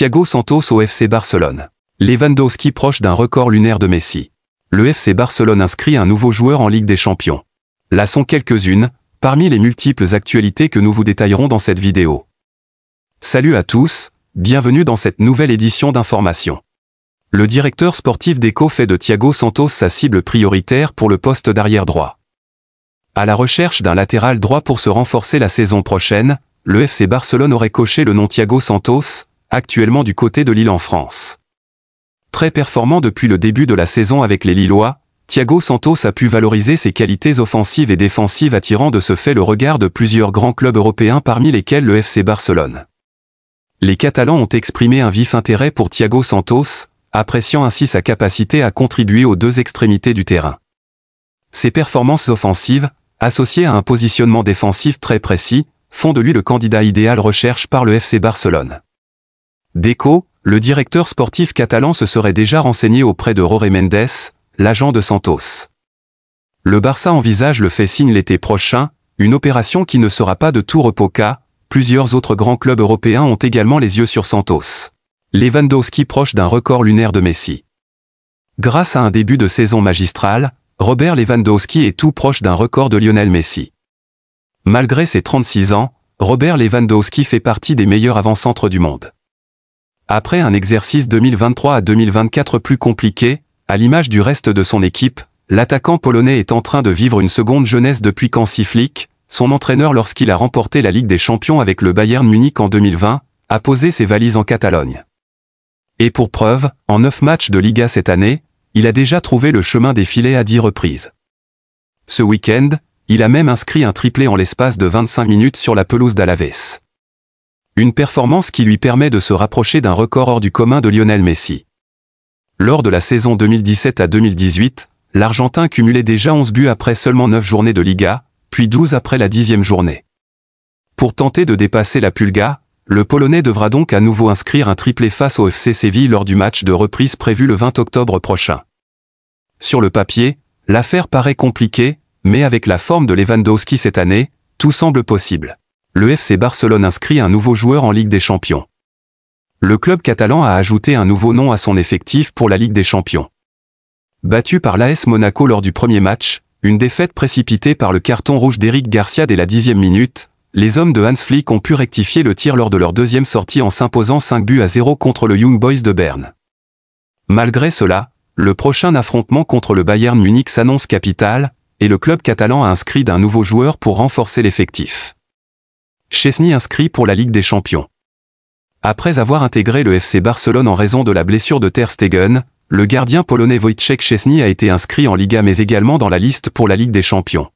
Thiago Santos au FC Barcelone. Lewandowski proche d'un record lunaire de Messi. Le FC Barcelone inscrit un nouveau joueur en Ligue des Champions. Là sont quelques-unes, parmi les multiples actualités que nous vous détaillerons dans cette vidéo. Salut à tous, bienvenue dans cette nouvelle édition d'Information. Le directeur sportif d'Eco fait de Thiago Santos sa cible prioritaire pour le poste d'arrière droit. À la recherche d'un latéral droit pour se renforcer la saison prochaine, le FC Barcelone aurait coché le nom Thiago Santos, actuellement du côté de Lille en France. Très performant depuis le début de la saison avec les Lillois, Thiago Santos a pu valoriser ses qualités offensives et défensives attirant de ce fait le regard de plusieurs grands clubs européens parmi lesquels le FC Barcelone. Les Catalans ont exprimé un vif intérêt pour Thiago Santos, appréciant ainsi sa capacité à contribuer aux deux extrémités du terrain. Ses performances offensives, associées à un positionnement défensif très précis, font de lui le candidat idéal recherché par le FC Barcelone. Deco, le directeur sportif catalan se serait déjà renseigné auprès de Jorge Mendes, l'agent de Santos. Le Barça envisage le fait signe l'été prochain, une opération qui ne sera pas de tout repos car plusieurs autres grands clubs européens ont également les yeux sur Santos. Lewandowski proche d'un record lunaire de Messi. Grâce à un début de saison magistral, Robert Lewandowski est tout proche d'un record de Lionel Messi. Malgré ses 36 ans, Robert Lewandowski fait partie des meilleurs avant-centres du monde. Après un exercice 2023 à 2024 plus compliqué, à l'image du reste de son équipe, l'attaquant polonais est en train de vivre une seconde jeunesse depuis qu'Hansi Flick, son entraîneur lorsqu'il a remporté la Ligue des Champions avec le Bayern Munich en 2020, a posé ses valises en Catalogne. Et pour preuve, en 9 matchs de Liga cette année, il a déjà trouvé le chemin des filets à 10 reprises. Ce week-end, il a même inscrit un triplé en l'espace de 25 minutes sur la pelouse d'Alaves. Une performance qui lui permet de se rapprocher d'un record hors du commun de Lionel Messi. Lors de la saison 2017 à 2018, l'Argentin cumulait déjà 11 buts après seulement 9 journées de Liga, puis 12 après la 10e journée. Pour tenter de dépasser la Pulga, le Polonais devra donc à nouveau inscrire un triplé face au FC Séville lors du match de reprise prévu le 20 octobre prochain. Sur le papier, l'affaire paraît compliquée, mais avec la forme de Lewandowski cette année, tout semble possible. Le FC Barcelone inscrit un nouveau joueur en Ligue des Champions. Le club catalan a ajouté un nouveau nom à son effectif pour la Ligue des Champions. Battu par l'AS Monaco lors du premier match, une défaite précipitée par le carton rouge d'Eric Garcia dès la 10e minute, les hommes de Hans Flick ont pu rectifier le tir lors de leur deuxième sortie en s'imposant 5-0 contre le Young Boys de Berne. Malgré cela, le prochain affrontement contre le Bayern Munich s'annonce capital, et le club catalan a inscrit d'un nouveau joueur pour renforcer l'effectif. Szczęsny inscrit pour la Ligue des Champions. Après avoir intégré le FC Barcelone en raison de la blessure de Ter Stegen, le gardien polonais Wojciech Szczęsny a été inscrit en Liga mais également dans la liste pour la Ligue des Champions.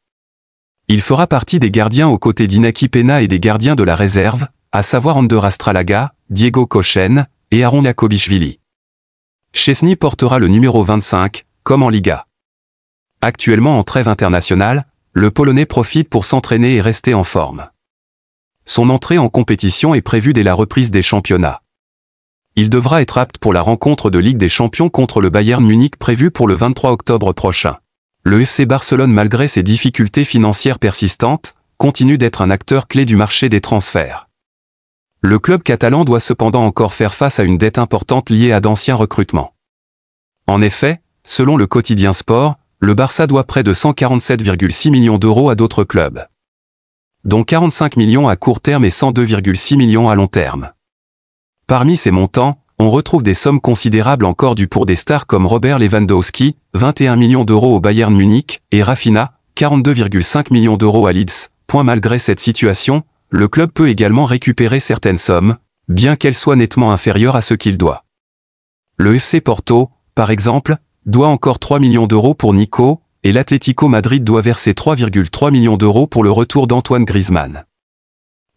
Il fera partie des gardiens aux côtés d'Inaki Peña et des gardiens de la réserve, à savoir Ander Astralaga, Diego Kochen et Aaron Jakubišvili. Szczęsny portera le numéro 25, comme en Liga. Actuellement en trêve internationale, le Polonais profite pour s'entraîner et rester en forme. Son entrée en compétition est prévue dès la reprise des championnats. Il devra être apte pour la rencontre de Ligue des Champions contre le Bayern Munich prévue pour le 23 octobre prochain. Le FC Barcelone, malgré ses difficultés financières persistantes, continue d'être un acteur clé du marché des transferts. Le club catalan doit cependant encore faire face à une dette importante liée à d'anciens recrutements. En effet, selon le quotidien Sport, le Barça doit près de 147,6 millions d'euros à d'autres clubs, dont 45 millions à court terme et 102,6 millions à long terme. Parmi ces montants, on retrouve des sommes considérables encore dues pour des stars comme Robert Lewandowski, 21 millions d'euros au Bayern Munich, et Rafinha, 42,5 millions d'euros à Leeds. Malgré cette situation, le club peut également récupérer certaines sommes, bien qu'elles soient nettement inférieures à ce qu'il doit. Le FC Porto, par exemple, doit encore 3 millions d'euros pour Nico, et l'Atlético Madrid doit verser 3,3 millions d'euros pour le retour d'Antoine Griezmann.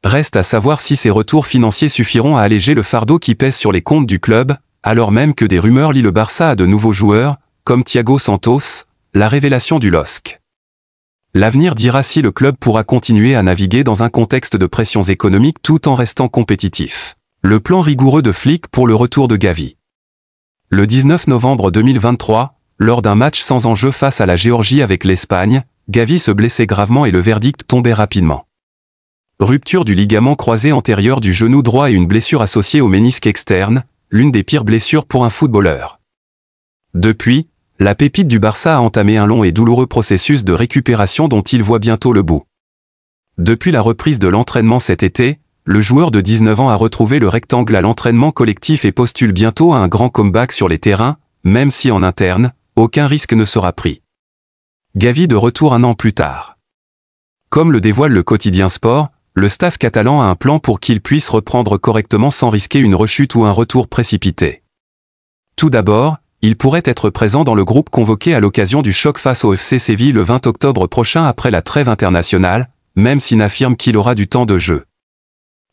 Reste à savoir si ces retours financiers suffiront à alléger le fardeau qui pèse sur les comptes du club, alors même que des rumeurs lient le Barça à de nouveaux joueurs, comme Thiago Santos, la révélation du LOSC. L'avenir dira si le club pourra continuer à naviguer dans un contexte de pressions économiques tout en restant compétitif. Le plan rigoureux de Flick pour le retour de Gavi. Le 19 novembre 2023, lors d'un match sans enjeu face à la Géorgie avec l'Espagne, Gavi se blessait gravement et le verdict tombait rapidement. Rupture du ligament croisé antérieur du genou droit et une blessure associée au ménisque externe, l'une des pires blessures pour un footballeur. Depuis, la pépite du Barça a entamé un long et douloureux processus de récupération dont il voit bientôt le bout. Depuis la reprise de l'entraînement cet été, le joueur de 19 ans a retrouvé le rectangle à l'entraînement collectif et postule bientôt à un grand comeback sur les terrains, même si en interne, aucun risque ne sera pris. Gavi de retour un an plus tard. Comme le dévoile le quotidien Sport, le staff catalan a un plan pour qu'il puisse reprendre correctement sans risquer une rechute ou un retour précipité. Tout d'abord, il pourrait être présent dans le groupe convoqué à l'occasion du choc face au FC Séville le 20 octobre prochain après la trêve internationale, même s'il affirme qu'il aura du temps de jeu.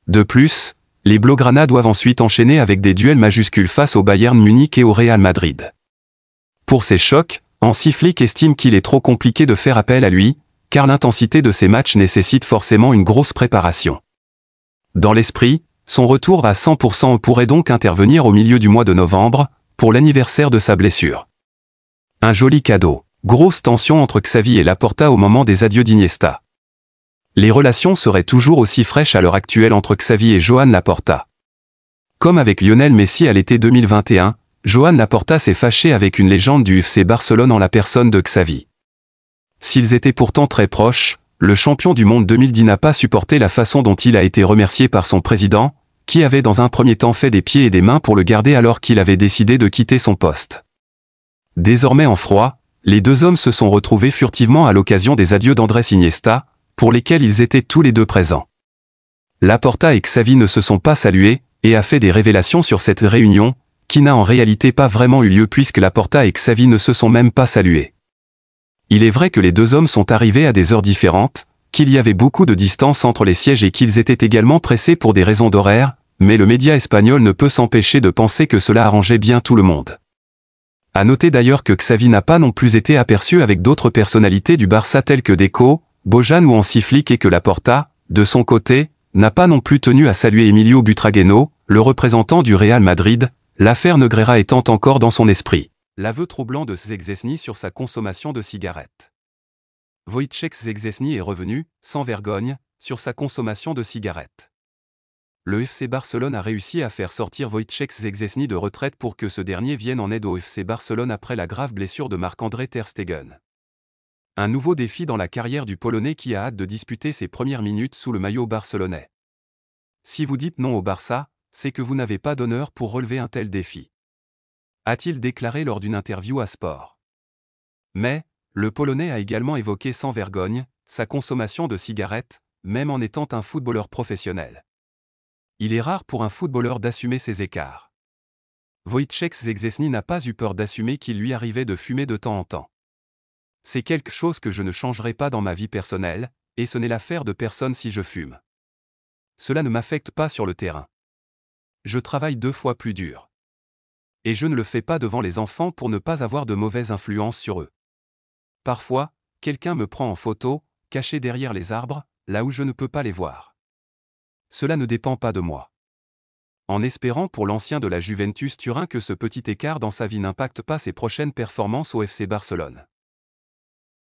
De plus, les Blaugrana doivent ensuite enchaîner avec des duels majuscules face au Bayern Munich et au Real Madrid. Pour ces chocs, Hansi Flick estime qu'il est trop compliqué de faire appel à lui, car l'intensité de ces matchs nécessite forcément une grosse préparation. Dans l'esprit, son retour à 100% pourrait donc intervenir au milieu du mois de novembre, pour l'anniversaire de sa blessure. Un joli cadeau. Grosse tension entre Xavi et Laporta au moment des adieux d'Iniesta. Les relations seraient toujours aussi fraîches à l'heure actuelle entre Xavi et Joan Laporta. Comme avec Lionel Messi à l'été 2021, Joan Laporta s'est fâché avec une légende du FC Barcelone en la personne de Xavi. S'ils étaient pourtant très proches, le champion du monde 2010 n'a pas supporté la façon dont il a été remercié par son président, qui avait dans un premier temps fait des pieds et des mains pour le garder alors qu'il avait décidé de quitter son poste. Désormais en froid, les deux hommes se sont retrouvés furtivement à l'occasion des adieux d'Andrés Iniesta, pour lesquels ils étaient tous les deux présents. Laporta et Xavi ne se sont pas salués, et a fait des révélations sur cette réunion, qui n'a en réalité pas vraiment eu lieu puisque Laporta et Xavi ne se sont même pas salués. Il est vrai que les deux hommes sont arrivés à des heures différentes, qu'il y avait beaucoup de distance entre les sièges et qu'ils étaient également pressés pour des raisons d'horaire, mais le média espagnol ne peut s'empêcher de penser que cela arrangeait bien tout le monde. À noter d'ailleurs que Xavi n'a pas non plus été aperçu avec d'autres personnalités du Barça telles que Deco, Bojan ou Hansi Flick et que Laporta, de son côté, n'a pas non plus tenu à saluer Emilio Butragueño, le représentant du Real Madrid, l'affaire Negreira étant encore dans son esprit. L'aveu troublant de Szczęsny sur sa consommation de cigarettes. Wojciech Szczęsny est revenu, sans vergogne, sur sa consommation de cigarettes. Le FC Barcelone a réussi à faire sortir Wojciech Szczęsny de retraite pour que ce dernier vienne en aide au FC Barcelone après la grave blessure de Marc-André Ter Stegen. Un nouveau défi dans la carrière du Polonais qui a hâte de disputer ses premières minutes sous le maillot barcelonais. Si vous dites non au Barça, c'est que vous n'avez pas d'honneur pour relever un tel défi, a-t-il déclaré lors d'une interview à Sport. Mais, le Polonais a également évoqué sans vergogne sa consommation de cigarettes, même en étant un footballeur professionnel. Il est rare pour un footballeur d'assumer ses écarts. Wojciech Szczęsny n'a pas eu peur d'assumer qu'il lui arrivait de fumer de temps en temps. C'est quelque chose que je ne changerai pas dans ma vie personnelle, et ce n'est l'affaire de personne si je fume. Cela ne m'affecte pas sur le terrain. Je travaille 2 fois plus dur. Et je ne le fais pas devant les enfants pour ne pas avoir de mauvaise influence sur eux. Parfois, quelqu'un me prend en photo, caché derrière les arbres, là où je ne peux pas les voir. Cela ne dépend pas de moi. En espérant pour l'ancien de la Juventus Turin que ce petit écart dans sa vie n'impacte pas ses prochaines performances au FC Barcelone.